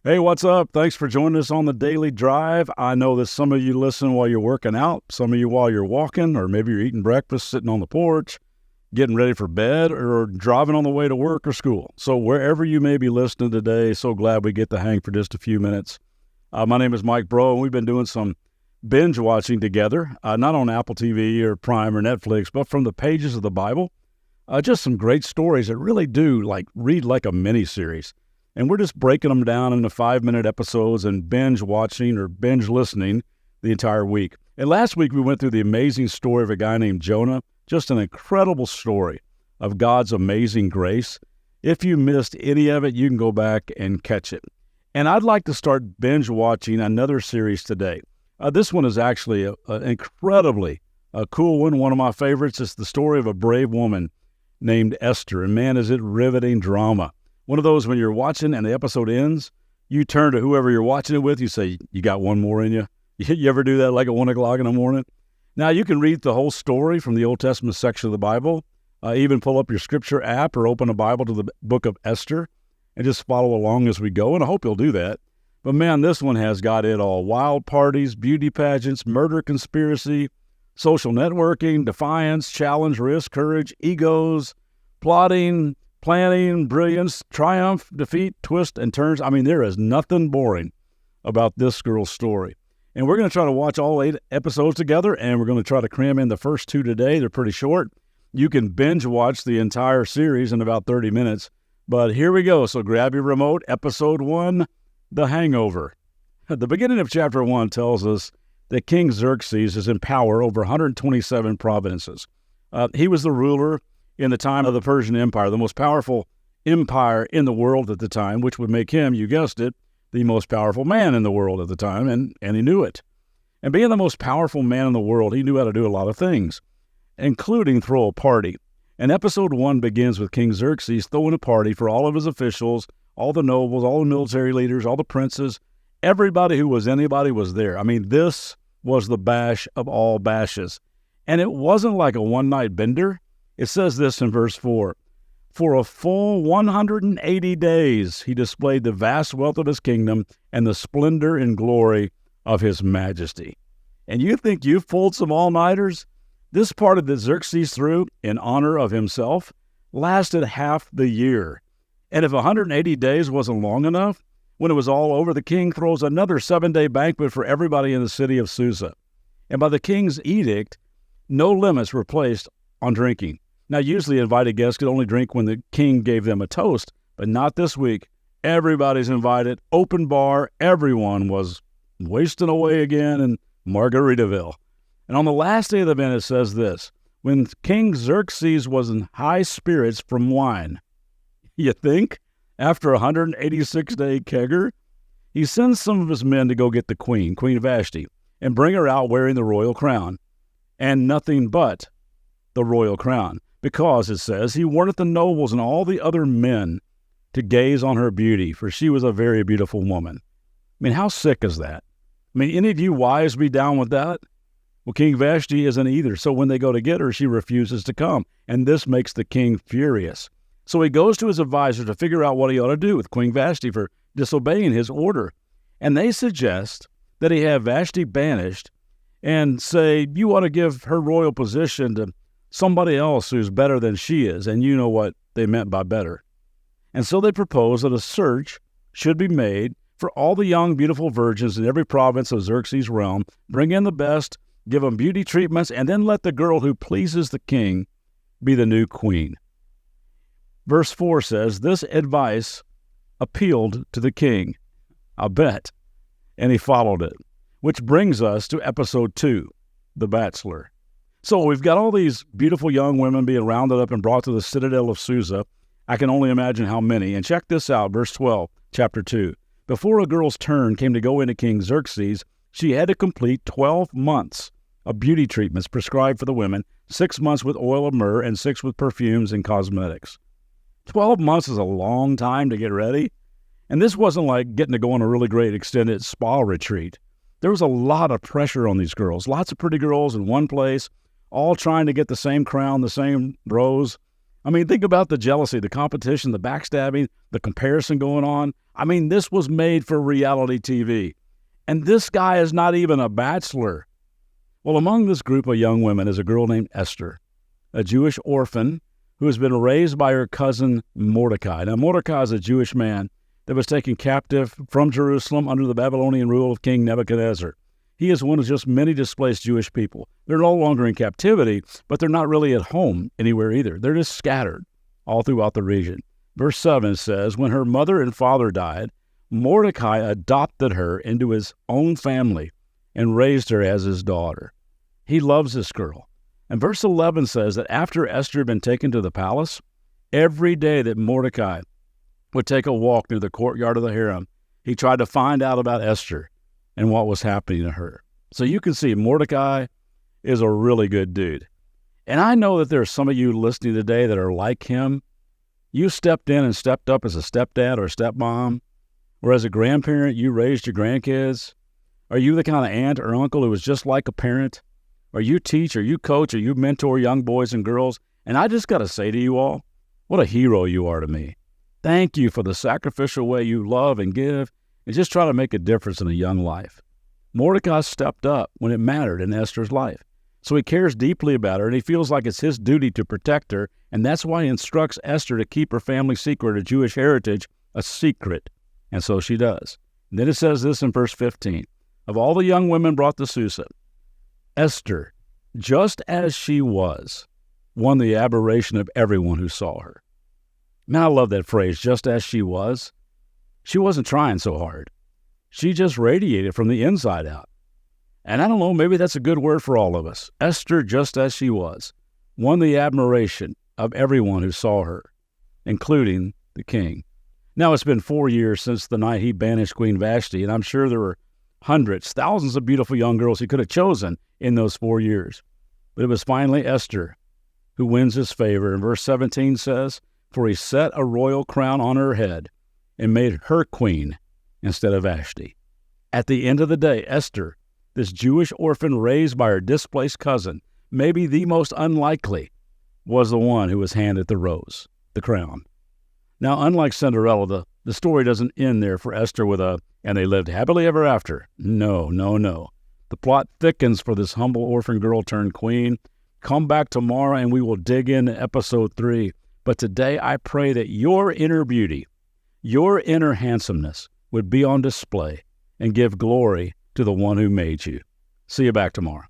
Hey, what's up? Thanks for joining us on the Daily Drive. I know that some of you listen while you're working out, some of you while you're walking, or maybe you're eating breakfast, sitting on the porch, getting ready for bed, or driving on the way to work or school. So wherever you may be listening today, so glad we get to hang for just a few minutes. My name is Mike Bro, and we've been doing some binge watching together, not on Apple TV or Prime or Netflix, but from the pages of the Bible. Just some great stories that really do read like a mini series. And we're just breaking them down into 5-minute episodes and binge watching or binge listening the entire week. And last week we went through the amazing story of a guy named Jonah, just an incredible story of God's amazing grace. If you missed any of it, you can go back and catch it. And I'd like to start binge watching another series today. This one is actually an incredibly cool one of my favorites. It's the story of a brave woman named Esther. And man, is it riveting drama. One of those when you're watching and the episode ends, you turn to whoever you're watching it with, you say, you got one more in you? You ever do that like at 1 o'clock in the morning? Now, you can read the whole story from the Old Testament section of the Bible, even pull up your scripture app or open a Bible to the book of Esther and just follow along as we go, and I hope you'll do that. But man, this one has got it all. Wild parties, beauty pageants, murder conspiracy, social networking, defiance, challenge, risk, courage, egos, plotting, planning, brilliance, triumph, defeat, twist, and turns. I mean, there is nothing boring about this girl's story. And we're going to try to watch all 8 episodes together, and we're going to try to cram in the first 2 today. They're pretty short. You can binge watch the entire series in about 30 minutes. But here we go. So grab your remote. Episode 1, The Hangover. The beginning of chapter 1 tells us that King Xerxes is in power over 127 provinces. He was the ruler in the time of the Persian Empire, the most powerful empire in the world at the time, which would make him, you guessed it, the most powerful man in the world at the time, and he knew it. And being the most powerful man in the world, he knew how to do a lot of things, including throw a party. And episode 1 begins with King Xerxes throwing a party for all of his officials, all the nobles, all the military leaders, all the princes, everybody who was anybody was there. I mean, this was the bash of all bashes. And it wasn't like a one-night bender. It says this in verse 4, for a full 180 days he displayed the vast wealth of his kingdom and the splendor and glory of his majesty. And you think you've pulled some all-nighters? This party that Xerxes threw in honor of himself lasted half the year. And if 180 days wasn't long enough, when it was all over, the king throws another 7-day banquet for everybody in the city of Susa. And by the king's edict, no limits were placed on drinking. Now, usually invited guests could only drink when the king gave them a toast, but not this week. Everybody's invited, open bar, everyone was wasting away again in Margaritaville. And on the last day of the event, it says this, when King Xerxes was in high spirits from wine, you think, after a 186-day kegger, he sends some of his men to go get the Queen Vashti, and bring her out wearing the royal crown, and nothing but the royal crown. Because, it says, he warned the nobles and all the other men to gaze on her beauty, for she was a very beautiful woman. I mean, how sick is that? I mean, any of you wives be down with that? Well, King Vashti isn't either, so when they go to get her, she refuses to come, and this makes the king furious. So he goes to his advisor to figure out what he ought to do with Queen Vashti for disobeying his order, and they suggest that he have Vashti banished and say, you ought to give her royal position to somebody else who's better than she is, and you know what they meant by better. And so they propose that a search should be made for all the young, beautiful virgins in every province of Xerxes' realm, bring in the best, give them beauty treatments, and then let the girl who pleases the king be the new queen. Verse 4 says, this advice appealed to the king, I bet, and he followed it, which brings us to episode 2, The Bachelor. So we've got all these beautiful young women being rounded up and brought to the citadel of Susa. I can only imagine how many. And check this out, verse 12, chapter 2. Before a girl's turn came to go into King Xerxes, she had to complete 12 months of beauty treatments prescribed for the women, 6 months with oil of myrrh and 6 with perfumes and cosmetics. 12 months is a long time to get ready. And this wasn't like getting to go on a really great extended spa retreat. There was a lot of pressure on these girls, lots of pretty girls in one place, all trying to get the same crown, the same rose. I mean, think about the jealousy, the competition, the backstabbing, the comparison going on. I mean, this was made for reality TV. And this guy is not even a bachelor. Well, among this group of young women is a girl named Esther, a Jewish orphan who has been raised by her cousin Mordecai. Now, Mordecai is a Jewish man that was taken captive from Jerusalem under the Babylonian rule of King Nebuchadnezzar. He is one of just many displaced Jewish people. They're no longer in captivity, but they're not really at home anywhere either. They're just scattered all throughout the region. Verse 7 says, when her mother and father died, Mordecai adopted her into his own family and raised her as his daughter. He loves this girl. And verse 11 says that after Esther had been taken to the palace, every day that Mordecai would take a walk near the courtyard of the harem, he tried to find out about Esther and what was happening to her. So you can see Mordecai is a really good dude. And I know that there are some of you listening today that are like him. You stepped in and stepped up as a stepdad or a stepmom, or as a grandparent, you raised your grandkids. Are you the kind of aunt or uncle who was just like a parent? Or you teach, or you coach, or you mentor young boys and girls? And I just got to say to you all, what a hero you are to me. Thank you for the sacrificial way you love and give and just try to make a difference in a young life. Mordecai stepped up when it mattered in Esther's life. So he cares deeply about her, and he feels like it's his duty to protect her, and that's why he instructs Esther to keep her family secret, her Jewish heritage, a secret. And so she does. And then it says this in verse 15. Of all the young women brought to Susa, Esther, just as she was, won the admiration of everyone who saw her. Man, I love that phrase, just as she was. She wasn't trying so hard. She just radiated from the inside out. And I don't know, maybe that's a good word for all of us. Esther, just as she was, won the admiration of everyone who saw her, including the king. Now, it's been 4 years since the night he banished Queen Vashti, and I'm sure there were hundreds, thousands of beautiful young girls he could have chosen in those 4 years. But it was finally Esther who wins his favor. And verse 17 says, for he set a royal crown on her head and made her queen instead of Vashti. At the end of the day, Esther, this Jewish orphan raised by her displaced cousin, maybe the most unlikely, was the one who was handed the rose, the crown. Now, unlike Cinderella, the story doesn't end there for Esther with and they lived happily ever after. No. The plot thickens for this humble orphan girl turned queen. Come back tomorrow and we will dig into episode 3. But today I pray that your inner beauty, your inner handsomeness would be on display and give glory to the one who made you. See you back tomorrow.